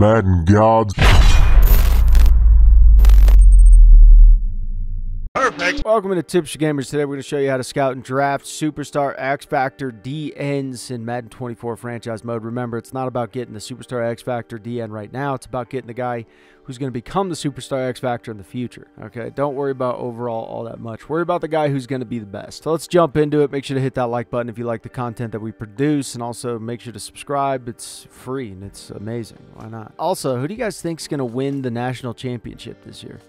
Madden gods. Perfect. Welcome to Tips for Gamers. Today we're going to show you how to scout and draft Superstar X Factor DNs in Madden 24 franchise mode. Remember, it's not about getting the Superstar X Factor DN right now. It's about getting the guy who's going to become the Superstar X Factor in the future. Okay, don't worry about overall all that much. Worry about the guy who's going to be the best. So let's jump into it. Make sure to hit that like button if you like the content that we produce, and also make sure to subscribe. It's free and it's amazing. Why not? Also, who do you guys think is going to win the national championship this year?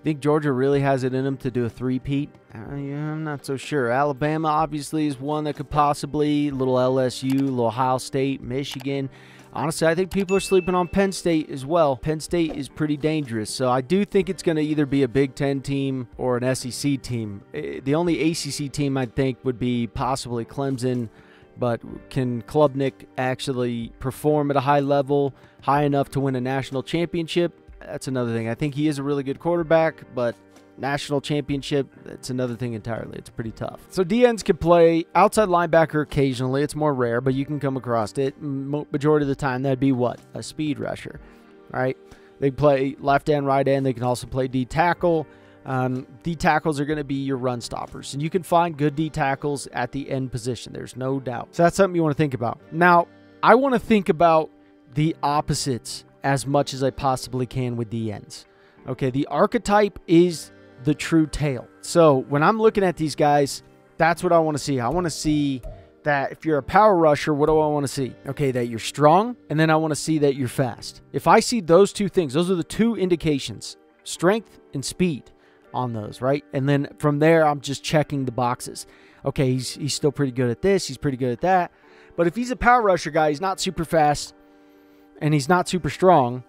Think Georgia really has it in them to do a three-peat? Yeah, I'm not so sure. Alabama obviously is one that could possibly. Little LSU, little Ohio State, Michigan. Honestly, I think people are sleeping on Penn State as well. Penn State is pretty dangerous. So I do think it's going to either be a Big Ten team or an SEC team. The only ACC team I think would be possibly Clemson. But can Klubnik actually perform at a high level, high enough to win a national championship? That's another thing. I think he is a really good quarterback, but national championship, that's another thing entirely. It's pretty tough. So DNs can play outside linebacker occasionally. It's more rare, but you can come across it. Majority of the time, that'd be what? A speed rusher, right? They play left end, right end. They can also play D tackle. D tackles are going to be your run stoppers, and you can find good D tackles at the end position. There's no doubt. So that's something you want to think about. Now, I want to think about the opposites as much as I possibly can with DNs. Okay, the archetype is the true tail. So when I'm looking at these guys, that's what I want to see. I want to see that if you're a power rusher, what do I want to see? Okay, that you're strong, and then I want to see that you're fast. If I see those two things, those are the two indications, strength and speed on those, right? And then from there, I'm just checking the boxes. Okay, he's still pretty good at this, he's pretty good at that. But if he's a power rusher guy, he's not super fast, and he's not super strong,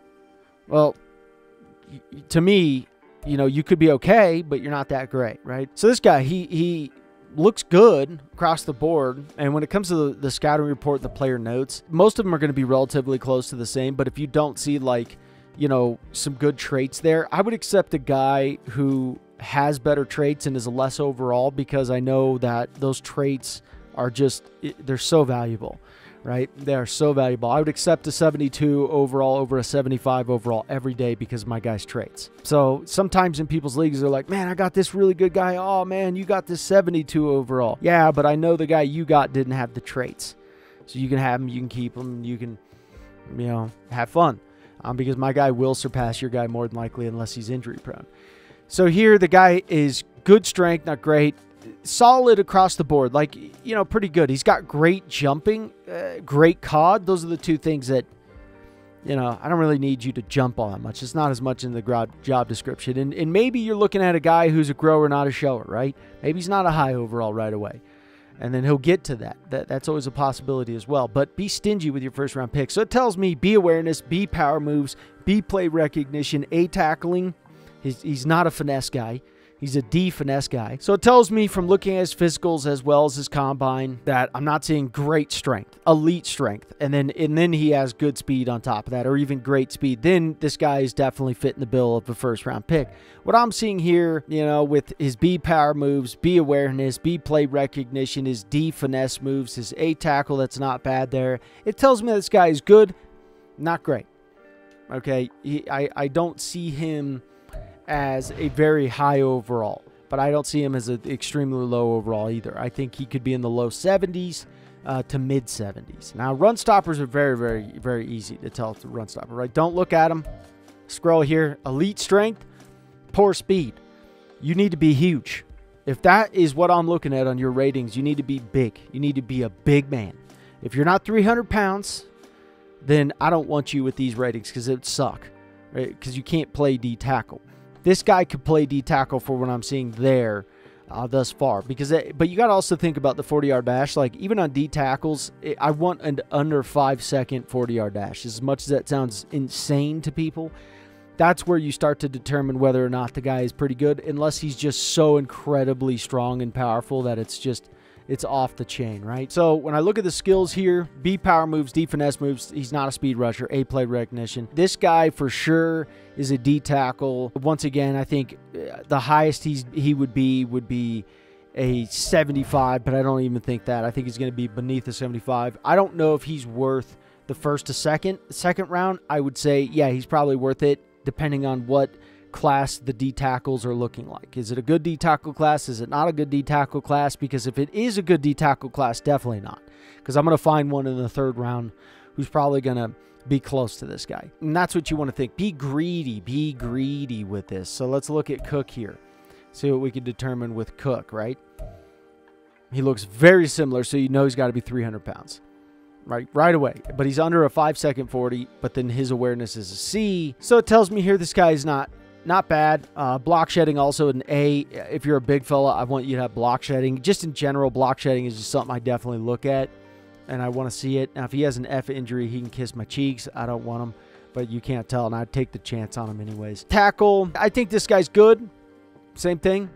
well, to me, you know, you could be okay, but you're not that great, right? So this guy, he looks good across the board, and when it comes to the scouting report, the player notes, most of them are going to be relatively close to the same, but if you don't see, like, you know, some good traits there, I would accept a guy who has better traits and is less overall, because I know that those traits are just, they're so valuable. Right? They are so valuable. I would accept a 72 overall over a 75 overall every day because of my guy's traits. So sometimes in people's leagues, they're like, man, I got this really good guy. Oh, man, you got this 72 overall. Yeah, but I know the guy you got didn't have the traits. So you can have him, you can keep him, you can, you know, have fun. Because my guy will surpass your guy more than likely unless he's injury prone. So here, the guy is good strength, not great. Solid across the board, like, you know, pretty good. He's got great jumping, great COD. Those are the two things that, you know, I don't really need you to jump all that much. It's not as much in the job description. And maybe you're looking at a guy who's a grower, not a shower, right? Maybe he's not a high overall right away. And then he'll get to that. That's always a possibility as well. But be stingy with your first round pick. So it tells me B awareness, B power moves, B play recognition, A tackling. He's not a finesse guy. He's a D finesse guy. So it tells me from looking at his physicals as well as his combine that I'm not seeing great strength, elite strength. And then he has good speed on top of that, or even great speed. Then this guy is definitely fitting the bill of a first round pick. What I'm seeing here, you know, with his B power moves, B awareness, B play recognition, his D finesse moves, his A tackle, that's not bad there. It tells me this guy is good, not great. Okay, I don't see him as a very high overall, but I don't see him as an extremely low overall either. I think he could be in the low 70s to mid 70s. Now, run stoppers are very, very, very easy to tell it's a run stopper, right? Don't look at him. Scroll here. Elite strength, poor speed. You need to be huge. If that is what I'm looking at on your ratings, you need to be big. You need to be a big man. If you're not 300 pounds, then I don't want you with these ratings because it would suck, right? Because you can't play D tackle. This guy could play D tackle for what I'm seeing there thus far. But you got to also think about the 40-yard dash. Like, even on D tackles, I want an under 5-second 40-yard dash. As much as that sounds insane to people, that's where you start to determine whether or not the guy is pretty good, unless he's just so incredibly strong and powerful that it's off the chain, right? So when I look at the skills here, B power moves, D finesse moves, he's not a speed rusher, A play recognition. This guy for sure is a D tackle. Once again, I think the highest he would be a 75, but I don't even think that. I think he's going to be beneath the 75. I don't know if he's worth the first to second round, I would say, yeah, he's probably worth it, depending on what class the D tackles are looking like. Is it a good D tackle class? Is it not a good D tackle class? Because if it is a good D tackle class, definitely not. Because I'm going to find one in the 3rd round who's probably going to be close to this guy. And that's what you want to think. Be greedy with this. So let's look at Cook here. See what we can determine with Cook, right? He looks very similar, so you know he's got to be 300 pounds. Right away. But he's under a 5-second 40, but then his awareness is a C. So it tells me here this guy is not bad. Block shedding also an A. If you're a big fella, I want you to have block shedding. Just in general, block shedding is just something I definitely look at, and I want to see it. Now, if he has an F injury, he can kiss my cheeks. I don't want him, but you can't tell, and I'd take the chance on him anyways. Tackle, I think this guy's good. Same thing.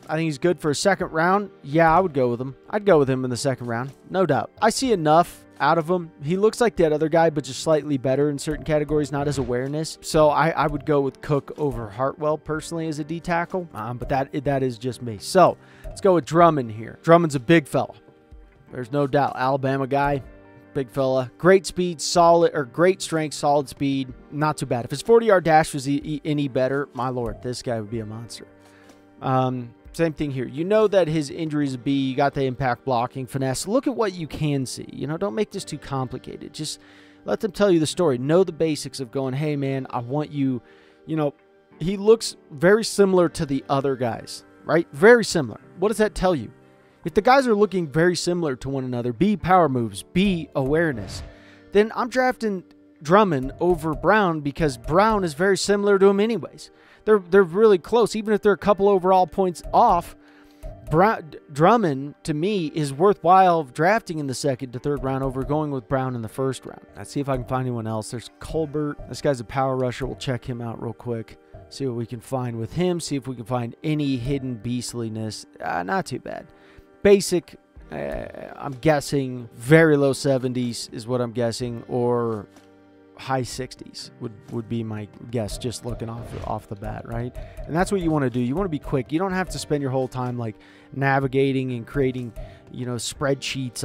I think he's good for a 2nd round. Yeah, I would go with him. I'd go with him in the 2nd round, no doubt. I see enough out of him. He looks like that other guy, but just slightly better in certain categories, not his awareness. So I would go with Cook over Hartwell personally as a D tackle, but that is just me. So let's go with Drummond here. Drummond's a big fella. There's no doubt. Alabama guy, big fella. Great speed, solid, or great strength, solid speed. Not too bad. If his 40-yard dash was any better, my lord, this guy would be a monster. Same thing here. You know that his injuries would be, you got the impact blocking, finesse. Look at what you can see. You know, don't make this too complicated. Just let them tell you the story. Know the basics of going, hey, man, I want you, you know, he looks very similar to the other guys, right? Very similar. What does that tell you? If the guys are looking very similar to one another, B, power moves, B, awareness, then I'm drafting Drummond over Brown because Brown is very similar to him anyways. They're really close. Even if they're a couple overall points off, Drummond, to me, is worthwhile drafting in the 2nd to 3rd round over going with Brown in the 1st round. Let's see if I can find anyone else. There's Colbert. This guy's a power rusher. We'll check him out real quick. See what we can find with him. See if we can find any hidden beastliness. Not too bad. Basic, I'm guessing very low 70s is what I'm guessing, or high 60s would be my guess, just looking off the bat, right? And that's what you want to do. You want to be quick. You don't have to spend your whole time like navigating and creating, you know, spreadsheets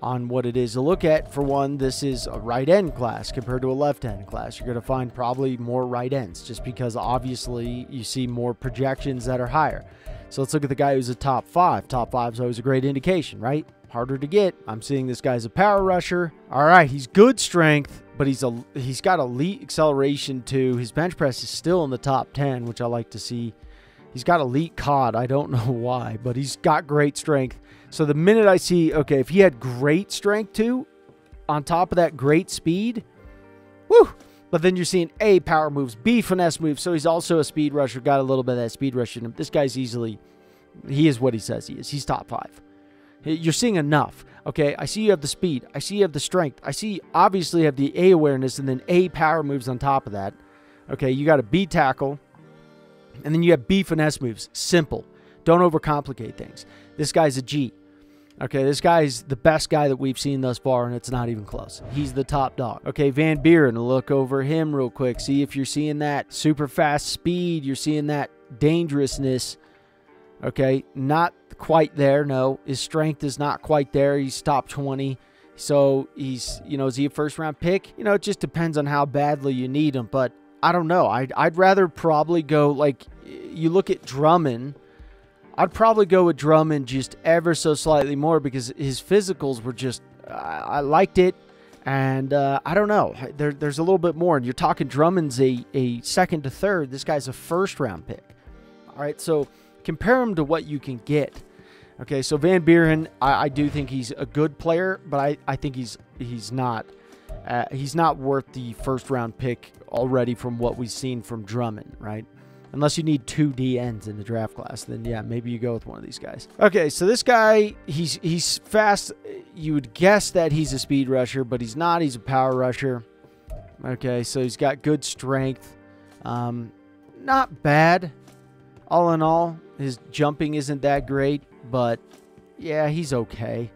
on what it is to look at. For one, this is a right end class compared to a left end class. You're going to find probably more right ends just because obviously you see more projections that are higher. So let's look at the guy who's a top 5. Top 5 is always a great indication, right? Harder to get. I'm seeing this guy's a power rusher. All right, he's good strength, but he's got elite acceleration too. His bench press is still in the top 10, which I like to see. He's got elite COD. I don't know why, but he's got great strength. So the minute I see, okay, if he had great strength too, on top of that great speed, woo! But then you're seeing A, power moves, B, finesse moves. So he's also a speed rusher, got a little bit of that speed rush in him. This guy's easily, he is what he says he is. He's top 5. You're seeing enough. Okay, I see you have the speed. I see you have the strength. I see obviously you have the A awareness and then A power moves on top of that. Okay, you got a B tackle. And then you have B finesse moves. Simple. Don't overcomplicate things. This guy's a G. Okay, this guy's the best guy that we've seen thus far, and it's not even close. He's the top dog. Okay, Van Buren, look over him real quick. See if you're seeing that super fast speed. You're seeing that dangerousness. Okay, not quite there, no. His strength is not quite there. He's top 20. So he's, you know, is he a first-round pick? You know, it just depends on how badly you need him. But I don't know. I'd rather probably go, like, you look at Drummond. I'd probably go with Drummond just ever so slightly more because his physicals were just, I liked it. And I don't know. There's a little bit more. And you're talking Drummond's a 2nd to 3rd. This guy's a 1st-round pick. All right, so compare him to what you can get. Okay, so Van Buren, I do think he's a good player, but I think he's not worth the 1st-round pick already from what we've seen from Drummond, right? Unless you need 2 DNs in the draft class, then yeah, maybe you go with one of these guys. Okay, so this guy, he's fast. You would guess that he's a speed rusher, but he's not. He's a power rusher. Okay, so he's got good strength. Not bad. All in all, his jumping isn't that great, but yeah, he's okay.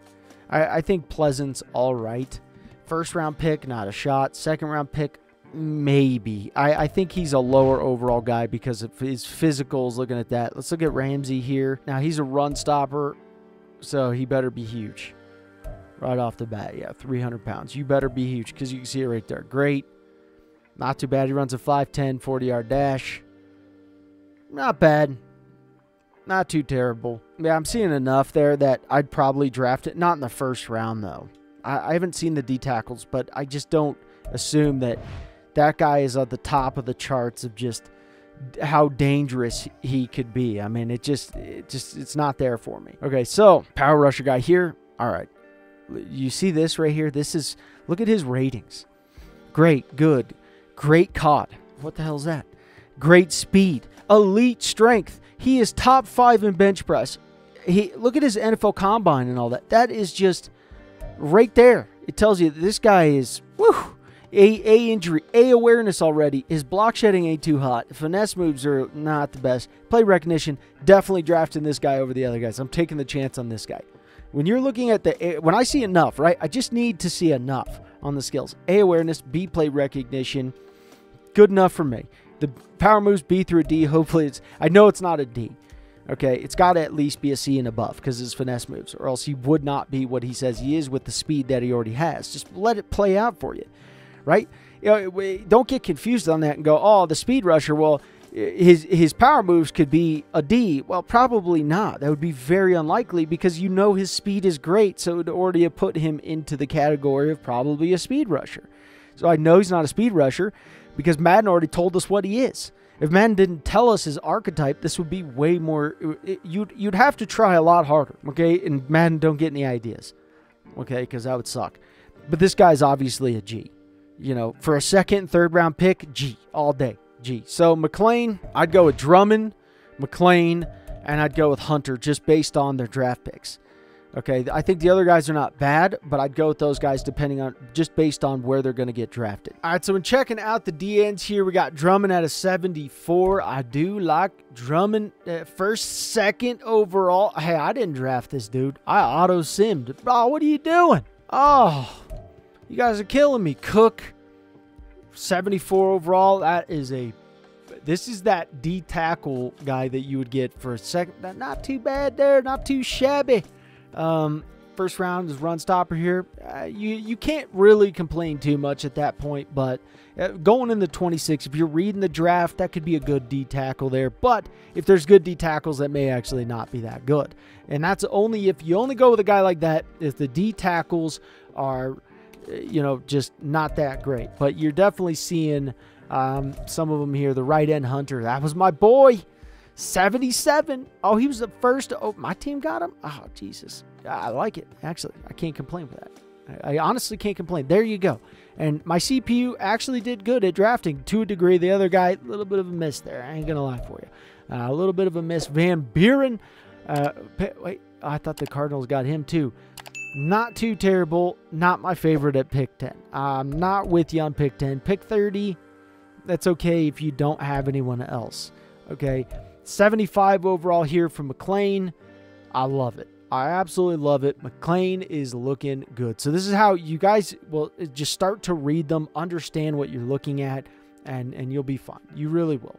I think Pleasant's all right. 1st-round pick, not a shot. 2nd-round pick, maybe. I think he's a lower overall guy because of his physicals. Looking at that, let's look at Ramsey here. Now, he's a run stopper, so he better be huge, right off the bat. Yeah, 300 pounds. You better be huge because you can see it right there. Great. Not too bad. He runs a 5'10", 40-yard dash. Not bad. Not too terrible. Yeah, I'm seeing enough there that I'd probably draft it. Not in the first round, though. I haven't seen the D tackles, but I just don't assume that that guy is at the top of the charts of just how dangerous he could be. I mean, it's not there for me. Okay, so power rusher guy here. All right. You see this right here? Look at his ratings. Great, good, great caught. What the hell is that? Great speed, elite strength. He is top 5 in bench press. Look at his NFL combine and all that. That is just right there. It tells you this guy is, whew, A injury, A awareness already. His block shedding ain't too hot. Finesse moves are not the best. Play recognition, definitely drafting this guy over the other guys. I'm taking the chance on this guy. When you're looking at when I see enough, right? I just need to see enough on the skills. A awareness, B play recognition, good enough for me. The power moves B through a D. Hopefully I know it's not a D. Okay, it's got to at least be a C and above because his finesse moves, or else he would not be what he says he is with the speed that he already has. Just let it play out for you, right? You know, don't get confused on that and go, oh, the speed rusher, well, his power moves could be a D. Well, probably not. That would be very unlikely because you know his speed is great, so it would already have put him into the category of probably a speed rusher. So I know he's not a speed rusher because Madden already told us what he is. If Madden didn't tell us his archetype, this would be way more... You'd have to try a lot harder, okay? And Madden don't get any ideas, okay? Because that would suck. But this guy's obviously a G. You know, for a second and third round pick, G. All day, G. So McClain, I'd go with Drummond, McClain, and I'd go with Hunter just based on their draft picks. Okay, I think the other guys are not bad, but I'd go with those guys depending on, just based on where they're going to get drafted. All right, so when checking out the D-ends here, we got Drummond at a 74. I do like Drummond first, second overall. Hey, I didn't draft this dude. I auto-simmed. Oh, what are you doing? Oh, you guys are killing me. Cook, 74 overall. This is that D tackle guy that you would get for a second. Not too bad there. Not too shabby. First round is run stopper here. You can't really complain too much at that point, but going in the 26, if you're reading the draft, that could be a good D tackle there. But if there's good D tackles, that may actually not be that good. And that's only if you only go with a guy like that, if the D tackles are, just not that great. But you're definitely seeing some of them here. The right end Hunter, that was my boy. 77. Oh, he was the first. Oh, my team got him. Oh, Jesus. I like it. Actually, I can't complain with that. I honestly can't complain. There you go. And my CPU actually did good at drafting to a degree. The other guy, a little bit of a miss there. I ain't going to lie for you. A little bit of a miss. Van Buren. Wait, I thought the Cardinals got him too. Not too terrible. Not my favorite at pick 10. I'm not with you on pick 10. Pick 30, that's okay if you don't have anyone else. Okay. 75 overall here from McClain. I love it. I absolutely love it. McClain is looking good. So this is how you guys will just start to read them, understand what you're looking at, and you'll be fine. You really will.